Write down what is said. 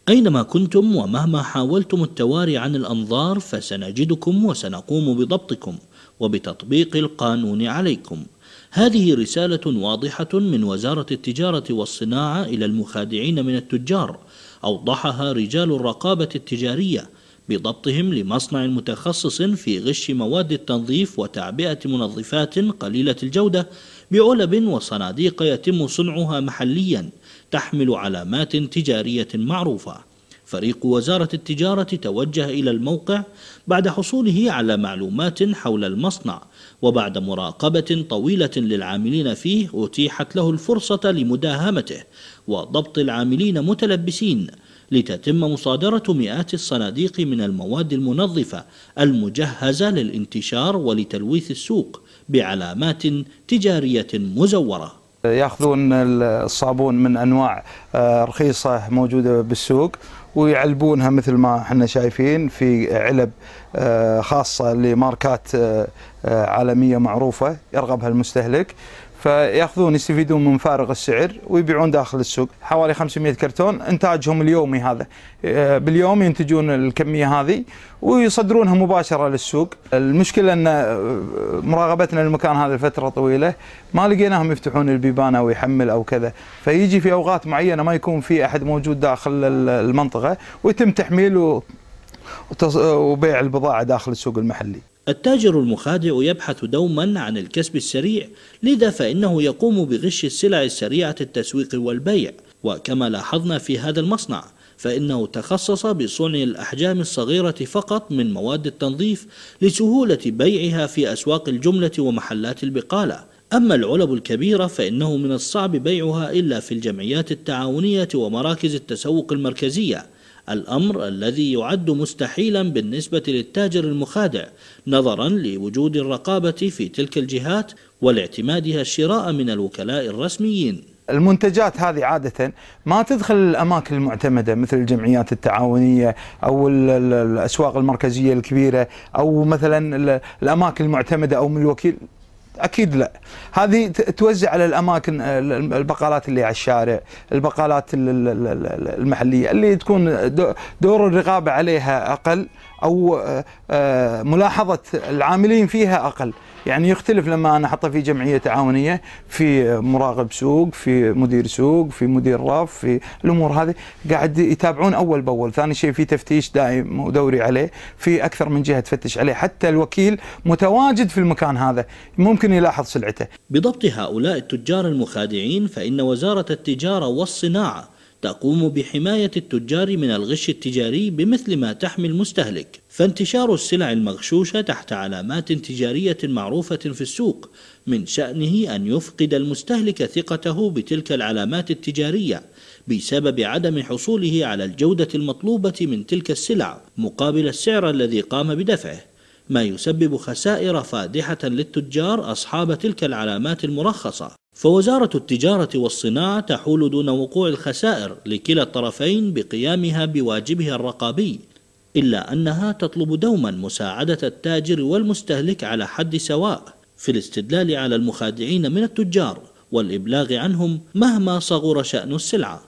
أينما كنتم ومهما حاولتم التواري عن الأنظار فسنجدكم وسنقوم بضبطكم وبتطبيق القانون عليكم. هذه رسالة واضحة من وزارة التجارة والصناعة إلى المخادعين من التجار أوضحها رجال الرقابة التجارية بضبطهم لمصنع متخصص في غش مواد التنظيف وتعبئة منظفات قليلة الجودة بعلب وصناديق يتم صنعها محليا تحمل علامات تجارية معروفة. فريق وزارة التجارة توجه إلى الموقع بعد حصوله على معلومات حول المصنع، وبعد مراقبة طويلة للعاملين فيه أتيحت له الفرصة لمداهمته وضبط العاملين متلبسين لتتم مصادرة مئات الصناديق من المواد المنظفة المجهزة للانتشار ولتلويث السوق بعلامات تجارية مزورة. ياخذون الصابون من انواع رخيصه موجوده بالسوق ويعلبونها مثل ما احنا شايفين في علب خاصه لماركات عالميه معروفه يرغبها المستهلك، فياخذون يستفيدون من فارغ السعر ويبيعون داخل السوق حوالي 500 كرتون انتاجهم اليومي. هذا باليوم ينتجون الكميه هذه ويصدرونها مباشره للسوق. المشكله ان مراقبتنا للمكان هذا لفتره طويله ما لقيناهم يفتحون البيبان او يحمل او كذا، فيجي في اوقات معينه ما يكون في احد موجود داخل المنطقه ويتم تحميل وبيع البضاعه داخل السوق المحلي. التاجر المخادع يبحث دوما عن الكسب السريع، لذا فإنه يقوم بغش السلع السريعة التسويق والبيع. وكما لاحظنا في هذا المصنع فإنه تخصص بصنع الأحجام الصغيرة فقط من مواد التنظيف لسهولة بيعها في أسواق الجملة ومحلات البقالة. أما العلب الكبيرة فإنه من الصعب بيعها إلا في الجمعيات التعاونية ومراكز التسوق المركزية، الأمر الذي يعد مستحيلا بالنسبة للتاجر المخادع نظرا لوجود الرقابة في تلك الجهات ولاعتمادها الشراء من الوكلاء الرسميين. المنتجات هذه عادة ما تدخل الأماكن المعتمدة مثل الجمعيات التعاونية أو الأسواق المركزية الكبيرة أو مثلا الأماكن المعتمدة أو من الوكيل، أكيد لا. هذه توزع على الأماكن البقالات اللي على الشارع، البقالات المحلية اللي تكون دور الرقابة عليها أقل أو ملاحظة العاملين فيها أقل. يعني يختلف لما أنا أحطه في جمعية تعاونية، في مراقب سوق، في مدير سوق، في مدير رف، في الأمور هذه قاعد يتابعون أول بأول. ثاني شيء في تفتيش دائم ودوري عليه، في أكثر من جهة تفتش عليه، حتى الوكيل متواجد في المكان هذا ممكن يلاحظ سلعته. بضبط هؤلاء التجار المخادعين فإن وزارة التجارة والصناعة تقوم بحماية التجار من الغش التجاري بمثل ما تحمي المستهلك، فانتشار السلع المغشوشة تحت علامات تجارية معروفة في السوق من شأنه أن يفقد المستهلك ثقته بتلك العلامات التجارية بسبب عدم حصوله على الجودة المطلوبة من تلك السلع مقابل السعر الذي قام بدفعه، ما يسبب خسائر فادحة للتجار أصحاب تلك العلامات المرخصة. فوزارة التجارة والصناعة تحول دون وقوع الخسائر لكلا الطرفين بقيامها بواجبها الرقابي، إلا أنها تطلب دوما مساعدة التاجر والمستهلك على حد سواء في الاستدلال على المخادعين من التجار والإبلاغ عنهم مهما صغر شأن السلعة.